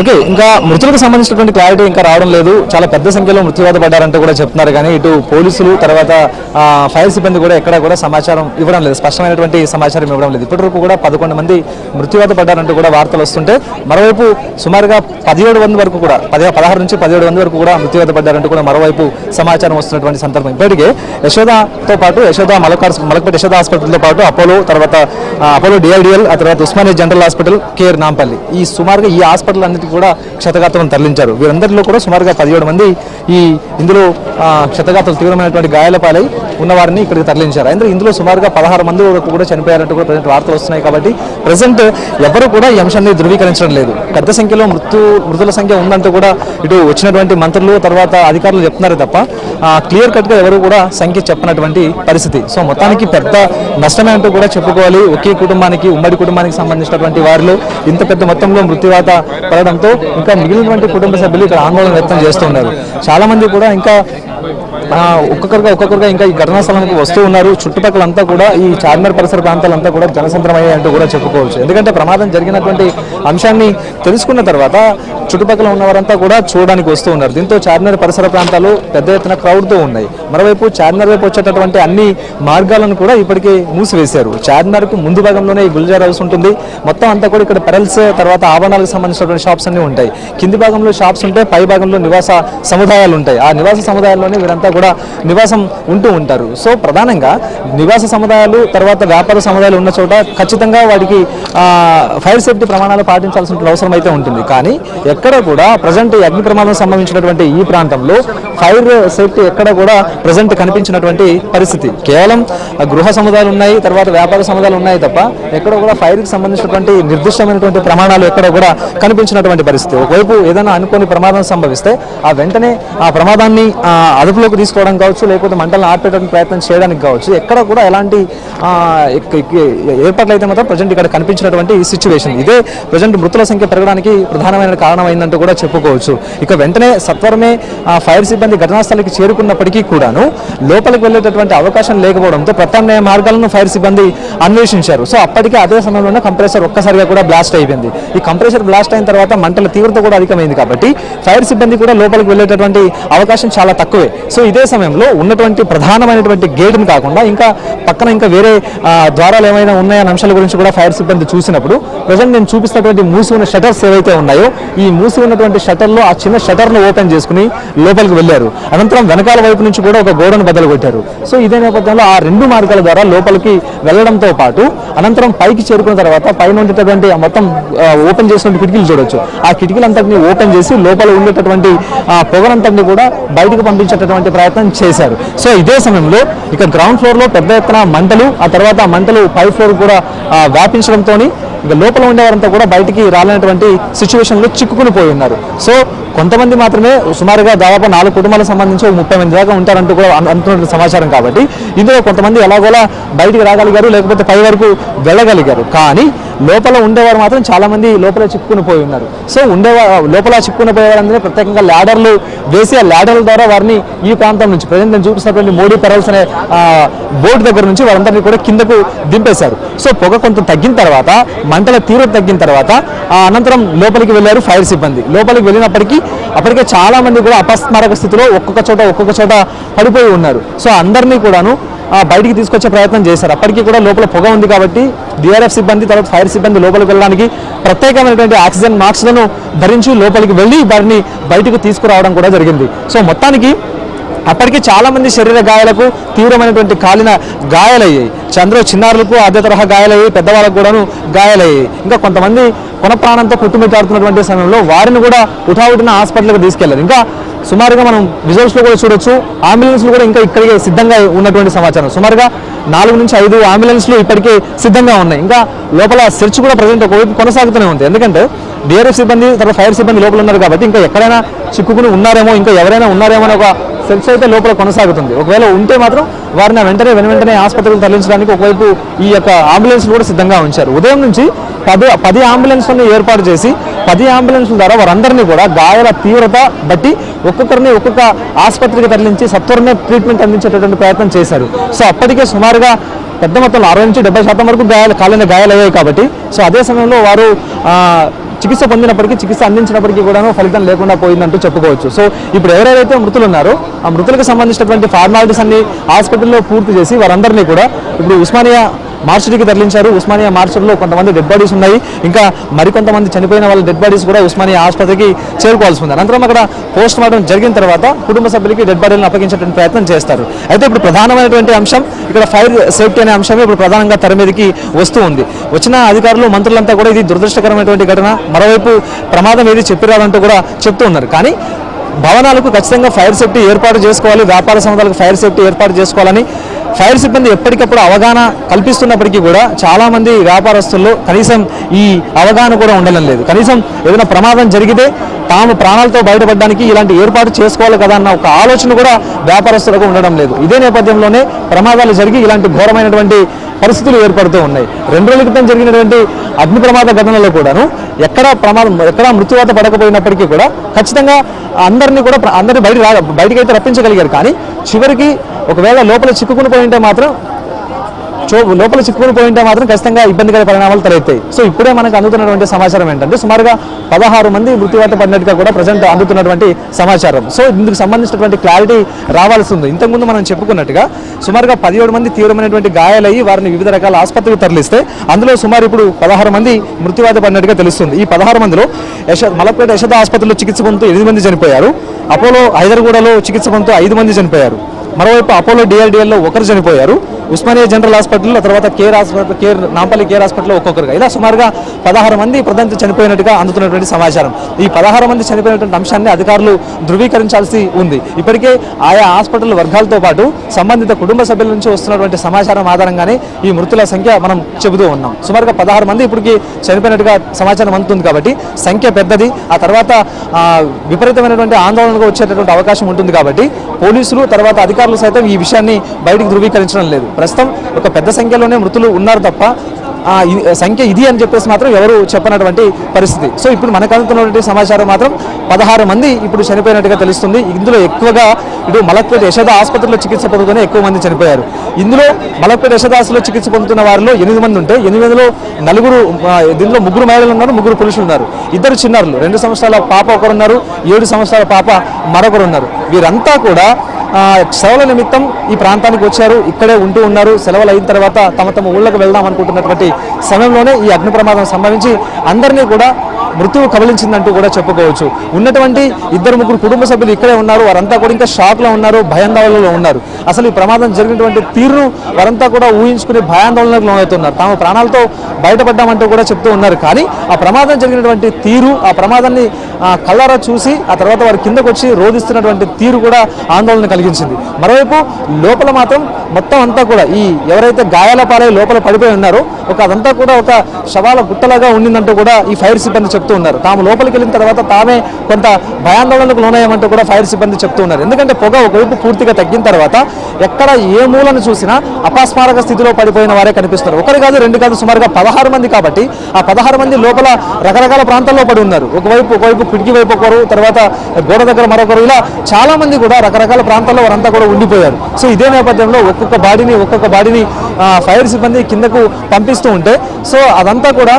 Okay, ఇంకా మృతులకు సంబంధించినటువంటి clarity ఇంకా రావడం లేదు. చాలా పెద్ద సంఖ్యలో మృత్యువాత పడ్డారంటూ కూడా చెప్తున్నారు, కానీ ఇటు పోలీసులు తర్వాత ఫైర్ సిబ్బంది కూడా ఎక్కడ కూడా సమాచారం ఇవ్వడం లేదు, స్పష్టమైనటువంటి సమాచారం ఇవ్వడం లేదు. ఇప్పటివరకు కూడా 11 మంది మృత్యువాత పడ్డారంటూ కూడా వార్తలు వస్తుంటే, మరోవైపు సుమారుగా 1700 వరకు కూడా 16 నుంచి 1700 వరకు కూడా మృత్యువాత పడ్డారంటూ కూడా మరోవైపు సమాచారం వస్తున్నటువంటి సందర్భం. ఇప్పటికే యశోదతో పాటు మలక్పేట యశోద హాస్పిటల్తో పాటు అపోలో డిఐడిఎల్, ఆ తర్వాత Osmania general hospital, care Nampally, ఈ సుమారుగా ఈ హాస్పిటల్ అన్నిటికీ కూడా క్షతగాత్రులను తరలించారు. వీరందరిలో కూడా సుమారుగా 17 మంది ఇందులో క్షతగాత్రులు తీవ్రమైనటువంటి గాయాల పాలై ఉన్నవారిని ఇక్కడికి తరలించారు. అయితే ఇందులో సుమారుగా 16 మంది వరకు కూడా చనిపోయారంటూ కూడా ప్రజెంట్ వార్తలు వస్తున్నాయి. కాబట్టి ప్రజెంట్ ఎవరు కూడా ఈ అంశాన్ని ధృవీకరించడం లేదు. పెద్ద సంఖ్యలో మృతుల సంఖ్య ఉందంటూ కూడా ఇటు వచ్చినటువంటి మంత్రులు తర్వాత అధికారులు చెప్తున్నారు తప్ప క్లియర్ కట్గా ఎవరు కూడా సంఖ్య చెప్పినటువంటి పరిస్థితి. సో మొత్తానికి పెద్ద నష్టమే అంటూ కూడా చెప్పుకోవాలి. ఒకే కుటుంబానికి, ఉమ్మడి కుటుంబానికి సంబంధించినటువంటి వారిలో ఇంత పెద్ద మొత్తంలో మృత్యువాత పడడంతో ఇంకా మిగిలినటువంటి కుటుంబ సభ్యులు ఇక్కడ ఆందోళన వ్యక్తం చేస్తున్నారు. చాలా మంది కూడా ఇంకా ఒక్కొక్కరుగా ఇంకా ఈ ఘటనా స్థలానికి వస్తూ ఉన్నారు. చుట్టుపక్కలంతా కూడా ఈ చార్మినార్ పరిసర ప్రాంతాలంతా కూడా జనసంద్రమయ్యాయి అంటూ కూడా చెప్పుకోవచ్చు. ఎందుకంటే ప్రమాదం జరిగినటువంటి అంశాన్ని తెలుసుకున్న తర్వాత చుట్టుపక్కల ఉన్నవారంతా కూడా చూడడానికి వస్తూ ఉన్నారు. దీంతో చార్మినార్ పరిసర ప్రాంతాలు పెద్ద ఎత్తున క్రౌడ్తో ఉన్నాయి. మరోవైపు చార్మినార్ వైపు వచ్చేటటువంటి అన్ని మార్గాలను కూడా ఇప్పటికే మూసివేశారు. చార్మినార్కు ముందు భాగంలోనే ఈ గుల్జార్ హౌస్ ఉంటుంది. మొత్తం అంతా కూడా ఇక్కడ పెరల్స్ తర్వాత ఆభరణాలకు సంబంధించినటువంటి షాప్స్ అన్ని ఉంటాయి. కింది భాగంలో షాప్స్ ఉంటాయి, పై భాగంలో నివాస సముదాయాలు ఉంటాయి. ఆ నివాస సముదాయాల్లోనే వీరంతా కూడా నివాసం ఉంటూ ఉంటారు. సో ప్రధానంగా నివాస సముదాయాలు తర్వాత వ్యాపార సముదాయాలు ఉన్న చోట ఖచ్చితంగా వాటికి ఫైర్ సేఫ్టీ ప్రమాణాలు పాటించాల్సిన అవసరం అయితే ఉంటుంది. కానీ ఎక్కడ కూడా ప్రజెంట్ అగ్ని ప్రమాదం సంభవించినటువంటి ఈ ప్రాంతంలో ఫైర్ సేఫ్టీ ఎక్కడ కూడా ప్రజెంట్ కనిపించినటువంటి పరిస్థితి. కేవలం గృహ సముదాయాలు ఉన్నాయి, తర్వాత వ్యాపార సముదాయాలు ఉన్నాయి తప్ప ఎక్కడ కూడా ఫైర్కి సంబంధించినటువంటి నిర్దిష్టమైనటువంటి ప్రమాణాలు ఎక్కడ కూడా కనిపించినటువంటి పరిస్థితి. ఒకవైపు ఏదైనా అనుకోని ప్రమాదం సంభవిస్తే వెంటనే ఆ ప్రమాదాన్ని అదుపులోకి తీసుకోవడం కావచ్చు, లేకపోతే మంటలను ఆర్పేయడానికి ప్రయత్నం చేయడానికి కావచ్చు, ఎక్కడ కూడా ఎలాంటి ఏర్పాట్లు అయితే మాత్రం ప్రజెంట్ ఇక్కడ కనిపించినటువంటి ఈ సిచ్యువేషన్. ఇదే ప్రజెంట్ మృతుల సంఖ్య పెరగడానికి ప్రధానమైన కారణమైందంటూ కూడా చెప్పుకోవచ్చు. ఇక వెంటనే సత్వరమే ఫైర్ సిబ్బంది ఘటనాస్థలికి చేరుకున్నప్పటికీ కూడాను లోపలికి వెళ్ళేటటువంటి అవకాశం లేకపోవడంతో ప్రత్యామ్నాయ మార్గాలను ఫైర్ సిబ్బంది అన్వేషించారు. సో అప్పటికే అదే సమయంలోనే కంప్రెసర్ ఒక్కసారిగా కూడా బ్లాస్ట్ అయిపోయింది. ఈ కంప్రెసర్ బ్లాస్ట్ అయిన తర్వాత మంటల తీవ్రత కూడా అధికమైంది. కాబట్టి ఫైర్ సిబ్బంది కూడా లోపలికి వెళ్ళేటటువంటి అవకాశం చాలా తక్కువే. సో ఇదే సమయంలో ఉన్నటువంటి ప్రధానమైనటువంటి గేట్ని కాకుండా ఇంకా పక్కన ఇంకా వేరే ద్వారాలు ఏమైనా ఉన్నాయన్న అంశాల గురించి కూడా ఫైర్ సిబ్బంది చూసినప్పుడు ప్రజెంట్ నేను చూపిస్తున్నటువంటి మూసి ఉన్న షటర్స్ ఏవైతే ఉన్నాయో ఈ మూసి ఉన్నటువంటి షటర్లో ఆ చిన్న షటర్ను ఓపెన్ చేసుకుని లోపలికి వెళ్ళారు. అనంతరం వెనకాల వైపు నుంచి కూడా ఒక గోడను బద్దలు కొట్టారు. సో ఇదే నేపథ్యంలో ఆ 2 మార్గాల ద్వారా లోపలికి వెళ్ళడంతో పాటు అనంతరం పైకి చేరుకున్న తర్వాత పైన ఉండేటటువంటి మొత్తం ఓపెన్ చేసినటువంటి కిటికీలు చూడొచ్చు. ఆ కిటికీలంతటినీ ఓపెన్ చేసి లోపల ఉండేటటువంటి పొగనంతటిని కూడా బయటకు పంపించేటటువంటి ప్రయత్నం చేశారు. సో ఇదే సమయంలో ఇక గ్రౌండ్ ఫ్లోర్ లో పెద్ద ఎత్తున మంటలు, ఆ తర్వాత మంటలు పై ఫ్లోర్ కూడా వ్యాపించడంతో ఇక లోపల ఉండేవారంతా కూడా బయటికి రాలేనటువంటి సిచ్యువేషన్లో చిక్కుకుని పోయి ఉన్నారు. సో కొంతమంది మాత్రమే సుమారుగా దాదాపు 4 కుటుంబాలకు సంబంధించి 30 మంది దాకా ఉంటారంటూ కూడా అంటున్న సమాచారం. కాబట్టి ఇందులో కొంతమంది ఎలాగోలా బయటికి రాగలిగారు, లేకపోతే పై వరకు వెళ్ళగలిగారు. కానీ లోపల ఉండేవారు మాత్రం చాలా మంది లోపల చిక్కుకుని పోయి ఉన్నారు. సో లోపల చిక్కుకుని పోయేవారందరూ ప్రత్యేకంగా ల్యాడర్లు వేసి ఆ ల్యాడర్ల ద్వారా వారిని ఈ ప్రాంతం నుంచి ప్రజెంట్ నేను చూపిస్తున్నటువంటి మోడీ పెరల్స్ అనే బోర్డు దగ్గర నుంచి వారందరినీ కూడా కిందకు దింపేశారు. సో పొగ కొంత తగ్గిన తర్వాత, మంటల తీవ్రత తగ్గిన తర్వాత అనంతరం లోపలికి వెళ్ళారు ఫైర్ సిబ్బంది. లోపలికి వెళ్ళినప్పటికీ అప్పటికే చాలా మంది కూడా అపస్మారక స్థితిలో ఒక్కొక్క చోట పడిపోయి ఉన్నారు. సో అందరినీ కూడాను బయటికి తీసుకొచ్చే ప్రయత్నం చేశారు. అప్పటికీ కూడా లోపల పొగ ఉంది కాబట్టి డిఆర్ఎఫ్ సిబ్బంది తర్వాత ఫైర్ సిబ్బంది లోపలికి వెళ్ళడానికి ప్రత్యేకమైనటువంటి ఆక్సిజన్ మాస్క్లను ధరించి లోపలికి వెళ్ళి వారిని బయటకు తీసుకురావడం కూడా జరిగింది. సో మొత్తానికి అప్పటికి చాలా మంది శరీర గాయాలకు తీవ్రమైనటువంటి కాలిన గాయాలయ్యాయి. చిన్నారులకు అదే తరహా గాయాలయ్యాయి, పెద్దవాళ్ళకు కూడాను గాయాలయ్యాయి. ఇంకా కొంతమంది కొన ప్రాణంతో కొట్టుమిట్టాడుతున్నటువంటి సమయంలో వారిని కూడా ఉటావుటిన హాస్పిటల్కి తీసుకెళ్లారు. ఇంకా సుమారుగా మనం విజువల్స్లో కూడా చూడొచ్చు, అంబులెన్స్లు కూడా ఇంకా ఇక్కడికే సిద్ధంగా ఉన్నటువంటి సమాచారం. సుమారుగా 4 నుంచి 5 అంబులెన్స్లు ఇప్పటికే సిద్ధంగా ఉన్నాయి. ఇంకా లోపల సెర్చ్ కూడా ప్రజెంట్ ఒకవైపు కొనసాగుతూనే ఉంది. ఎందుకంటే డిఆర్ఎఫ్ సిబ్బంది తర్వాత ఫైర్ సిబ్బంది లోపల ఉన్నారు కాబట్టి ఇంకా ఎక్కడైనా చిక్కుకుని ఉన్నారేమో, ఇంకా ఎవరైనా ఉన్నారేమో అని ఒక సెర్చ్ అయితే లోపల కొనసాగుతుంది. ఒకవేళ ఉంటే మాత్రం వారిని వెంటనే ఆసుపత్రికి తరలించడానికి ఒకవైపు ఈ యొక్క అంబులెన్స్లు కూడా సిద్ధంగా ఉంచారు. ఉదయం నుంచి 10 అంబులెన్స్లను ఏర్పాటు చేసి 10 అంబులెన్స్ల ద్వారా వారందరినీ కూడా గాయాల తీవ్రత బట్టి ఒక్కొక్కరిని ఒక్కొక్క ఆసుపత్రికి తరలించి సత్వరమే ట్రీట్మెంట్ అందించేటటువంటి ప్రయత్నం చేశారు. సో అప్పటికే సుమారుగా పెద్ద మొత్తంలో 60 నుంచి 70% వరకు కాలిన గాయాలు అయ్యాయి. కాబట్టి సో అదే సమయంలో వారు చికిత్స పొందినప్పటికీ, చికిత్స అందించినప్పటికీ కూడాను ఫలితం లేకుండా పోయిందంటూ చెప్పుకోవచ్చు. సో ఇప్పుడు ఎవరైతే మృతులు ఉన్నారో ఆ మృతులకు సంబంధించినటువంటి ఫార్మాలిటీస్ అన్ని హాస్పిటల్లో పూర్తి చేసి వారందరినీ కూడా ఇప్పుడు ఉస్మానియా మార్చురీకి తరలించారు. ఉస్మానియా మార్చురీలో కొంతమంది డెడ్ బాడీస్ ఉన్నాయి, ఇంకా మరికొంతమంది చనిపోయిన వాళ్ళ డెడ్ బాడీస్ కూడా ఉస్మానియా ఆసుపత్రికి చేరుకోవాల్సి ఉంది. అనంతరం అక్కడ పోస్ట్ మార్టం జరిగిన తర్వాత కుటుంబ సభ్యులకి డెడ్ బాడీలను అప్పగించేటువంటి ప్రయత్నం చేస్తారు. అయితే ఇప్పుడు ప్రధానమైనటువంటి అంశం ఇక్కడ ఫైర్ సేఫ్టీ అనే అంశమే ఇప్పుడు ప్రధానంగా తెర మీదకి వస్తూ ఉంది. వచ్చిన అధికారులు, మంత్రులంతా కూడా ఇది దురదృష్టకరమైనటువంటి ఘటన, మరోవైపు ప్రమాదం ఏది చెప్పిరాదంటూ కూడా చెప్తూ ఉన్నారు. కానీ భవనాలకు ఖచ్చితంగా ఫైర్ సేఫ్టీ ఏర్పాటు చేసుకోవాలి, వ్యాపార సంస్థలకు ఫైర్ సేఫ్టీ ఏర్పాటు చేసుకోవాలని ఫైర్ సిబ్బంది ఎప్పటికప్పుడు అవగాహన కల్పిస్తున్నప్పటికీ కూడా చాలామంది వ్యాపారస్తుల్లో కనీసం ఈ అవగాహన కూడా ఉండడం లేదు. కనీసం ఏదైనా ప్రమాదం జరిగితే తాము ప్రాణాలతో బయటపడడానికి ఇలాంటి ఏర్పాటు చేసుకోవాలి కదా అన్న ఒక ఆలోచన కూడా వ్యాపారస్తులకు ఉండడం లేదు. ఇదే నేపథ్యంలోనే ప్రమాదాలు జరిగి ఇలాంటి ఘోరమైనటువంటి పరిస్థితులు ఏర్పడుతూ ఉన్నాయి. 2 రోజుల క్రితం జరిగినటువంటి అగ్ని ప్రమాద ఘటనలో కూడాను ఎక్కడా మృత్యువాత పడకపోయినప్పటికీ కూడా ఖచ్చితంగా అందరినీ బయటకైతే రప్పించగలిగారు. కానీ చివరికి ఒకవేళ లోపల చిక్కుకుని పోయింటే మాత్రం ఖచ్చితంగా ఇబ్బందికర పరిణామాలు తలెత్తాయి. సో ఇప్పుడే మనకు అందుతున్నటువంటి సమాచారం ఏంటంటే సుమారుగా 16 మంది మృత్యువాత పడినట్టుగా కూడా ప్రజెంట్ అందుతున్నటువంటి సమాచారం. సో ఇందుకు సంబంధించినటువంటి క్లారిటీ రావాల్సి ఉంది. ఇంతకుముందు మనం చెప్పుకున్నట్టుగా సుమారుగా 17 మంది తీవ్రమైనటువంటి గాయాలయ్యి వారిని వివిధ రకాల ఆసుపత్రికి తరలిస్తే అందులో సుమారు ఇప్పుడు 16 మంది మృత్యువాత పడినట్టుగా తెలుస్తుంది. ఈ 16 మందిలో మలక్పేట యశోద ఆసుపత్రిలో చికిత్స పొందుతూ 8 మంది చనిపోయారు. అపోలో హైదర్గూడలో చికిత్స పొందుతూ 5 మంది చనిపోయారు. మరోవైపు అపోలో డిఆర్డిఎల్లో 1 చనిపోయారు. ఉస్మానియా జనరల్ హాస్పిటల్లో, తర్వాత నాంపల్లి కేర్ హాస్పిటల్లో ఒక్కొక్కరుగా ఇలా సుమారుగా 16 మంది ప్రజెంట్ చనిపోయినట్టుగా అందుతున్నటువంటి సమాచారం. ఈ 16 మంది చనిపోయినటువంటి అంశాన్ని అధికారులు ధృవీకరించాల్సి ఉంది. ఇప్పటికే ఆయా హాస్పిటల్ వర్గాలతో పాటు సంబంధిత కుటుంబ సభ్యుల నుంచి వస్తున్నటువంటి సమాచారం ఆధారంగానే ఈ మృతుల సంఖ్య మనం చెబుతూ ఉన్నాం. సుమారుగా 16 మంది ఇప్పటికి చనిపోయినట్టుగా సమాచారం అందుతుంది కాబట్టి సంఖ్య పెద్దది. ఆ తర్వాత విపరీతమైనటువంటి ఆందోళనకు వచ్చేటటువంటి అవకాశం ఉంటుంది కాబట్టి పోలీసులు, తర్వాత అధికారులు సైతం ఈ విషయాన్ని బయటికి ధృవీకరించడం లేదు. ప్రస్తుతం ఒక పెద్ద సంఖ్యలోనే మృతులు ఉన్నారు తప్ప సంఖ్య ఇది అని చెప్పేసి మాత్రం ఎవరు చెప్పనటువంటి పరిస్థితి. సో ఇప్పుడు మనకు అందుతున్నటువంటి సమాచారం మాత్రం 16 మంది ఇప్పుడు చనిపోయినట్టుగా తెలుస్తుంది. ఇందులో ఎక్కువగా ఇటు మలక్పేట యశోద ఆసుపత్రిలో చికిత్స పొందుతూనే ఎక్కువ మంది చనిపోయారు. ఇందులో మలక్పేట యశోద ఆసుపత్రిలో చికిత్స పొందుతున్న వారిలో 8 మంది ఉంటే 8లో దీనిలో 3 మహిళలు ఉన్నారు, 3 పురుషులు ఉన్నారు. 2 చిన్నారులు, 2 సంవత్సరాల పాప ఒకరున్నారు, 7 సంవత్సరాల పాప మరొకరు ఉన్నారు. వీరంతా కూడా సెలవుల నిమిత్తం ఈ ప్రాంతానికి వచ్చారు, ఇక్కడే ఉంటూ ఉన్నారు. సెలవులు అయిన తర్వాత తమ ఊళ్ళకు వెళ్దాం అనుకుంటున్నటువంటి సమయంలోనే ఈ అగ్ని ప్రమాదం సంభవించి అందరినీ కూడా మృత్యువు కబలించిందంటూ కూడా చెప్పుకోవచ్చు. ఉన్నటువంటి 2-3 కుటుంబ సభ్యులు ఇక్కడే ఉన్నారు. వారంతా కూడా ఇంకా షాక్లో ఉన్నారు, భయాందోళనలో ఉన్నారు. అసలు ఈ ప్రమాదం జరిగినటువంటి తీరును వారంతా కూడా ఊహించుకుని భయాందోళనకు లోనవుతున్నారు. తాము ప్రాణాలతో బయటపడ్డామంటూ కూడా చెప్తూ ఉన్నారు. కానీ ఆ ప్రమాదం జరిగినటువంటి తీరు, ఆ ప్రమాదాన్ని కళ్ళారా చూసి ఆ తర్వాత వారి కిందకు వచ్చి రోధిస్తున్నటువంటి తీరు కూడా ఆందోళన కలిగించింది. మరోవైపు లోపల మాత్రం మొత్తం అంతా కూడా ఈ ఎవరైతే గాయాల పాలై లోపల పడిపోయి ఉన్నారో అదంతా కూడా ఒక శవాల గుట్టలాగా ఉండిందంటూ కూడా ఈ ఫైర్ సిబ్బంది చెప్తూ ఉన్నారు. తాము లోపలికి వెళ్ళిన తర్వాత తామే కొంత భయాందోళనకు లోనయ్యామంటూ కూడా ఫైర్ సిబ్బంది చెప్తూ ఉన్నారు. ఎందుకంటే పొగ ఒకవైపు పూర్తిగా తగ్గిన తర్వాత ఎక్కడ ఏ మూలను చూసినా అపస్మారక స్థితిలో పడిపోయిన వారే కనిపిస్తారు. 1 కాదు 2 కాదు, సుమారుగా 16 మంది. కాబట్టి ఆ 16 మంది లోపల రకరకాల ప్రాంతాల్లో పడి ఉన్నారు. ఒకవైపు కిటికీ వైపు ఒకరు, తర్వాత గోడ దగ్గర మరొకరు, ఇలా చాలా మంది కూడా రకరకాల ప్రాంతాల్లో వారంతా కూడా ఉండిపోయారు. సో ఇదే నేపథ్యంలో ఒక్కొక్క బాడీని ఫైర్ సిబ్బంది కిందకు పంపిస్తూ ఉంటే అదంతా కూడా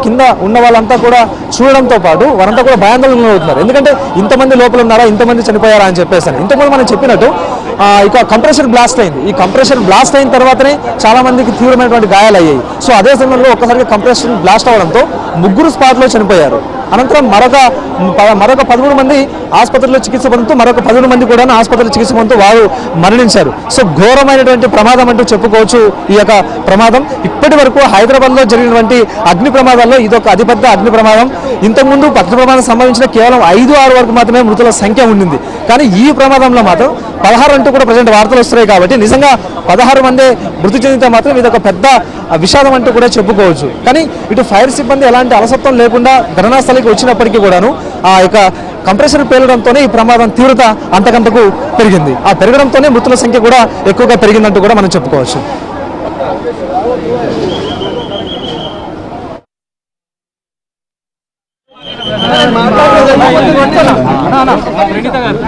కింద ఉన్న వాళ్ళంతా కూడా చూడడంతో పాటు వారంతా కూడా భయాందోళనలో అవుతున్నారు. ఎందుకంటే ఇంతమంది లోపల ఉన్నారా, ఇంతమంది చనిపోయారా అని చెప్పేసి. ఇంతకుముందు మనం చెప్పినట్టు ఇక కంప్రెషర్ బ్లాస్ట్ అయింది. ఈ కంప్రెషర్ బ్లాస్ట్ అయిన తర్వాతనే చాలా మందికి తీవ్రమైనటువంటి గాయాలు అయ్యాయి. సో అదే సమయంలో ఒక్కసారిగా కంప్రెషర్ బ్లాస్ట్ అవడంతో 3 స్పాట్లో చనిపోయారు. అనంతరం మరొక 13 మంది ఆసుపత్రిలో చికిత్స పొందుతూ మరొక 11 మంది కూడా ఆసుపత్రిలో చికిత్స పొందుతూ వారు మరణించారు. సో ఘోరమైనటువంటి ప్రమాదం అంటూ చెప్పుకోవచ్చు ఈ యొక్క ప్రమాదం. ఇప్పటి వరకు హైదరాబాద్లో జరిగినటువంటి అగ్ని ప్రమాదాల్లో ఇదొక అతిపెద్ద అగ్ని ప్రమాదం. ఇంతకుముందు అగ్ని ప్రమాదం సంభవించిన కేవలం 5-6 వరకు మాత్రమే మృతుల సంఖ్య ఉండింది. కానీ ఈ ప్రమాదంలో మాత్రం 16 అంటూ కూడా ప్రజెంట్ వార్తలు వస్తున్నాయి. కాబట్టి నిజంగా 16 మందే మృతి చెందితే మాత్రం ఇది ఒక పెద్ద విషాదం అంటూ కూడా చెప్పుకోవచ్చు. కానీ ఇటు ఫైర్ సిబ్బంది ఎలాంటి అలసత్వం లేకుండా ఘటనా స్థలికి వచ్చినప్పటికీ కూడాను ఆ యొక్క కంప్రెసర్ పేలడంతోనే ఈ ప్రమాదం తీవ్రత అంతకంతకు పెరిగింది. ఆ పెరగడంతోనే మృతుల సంఖ్య కూడా ఎక్కువగా పెరిగిందంటూ కూడా మనం చెప్పుకోవచ్చు. వెనకకి రావాలి.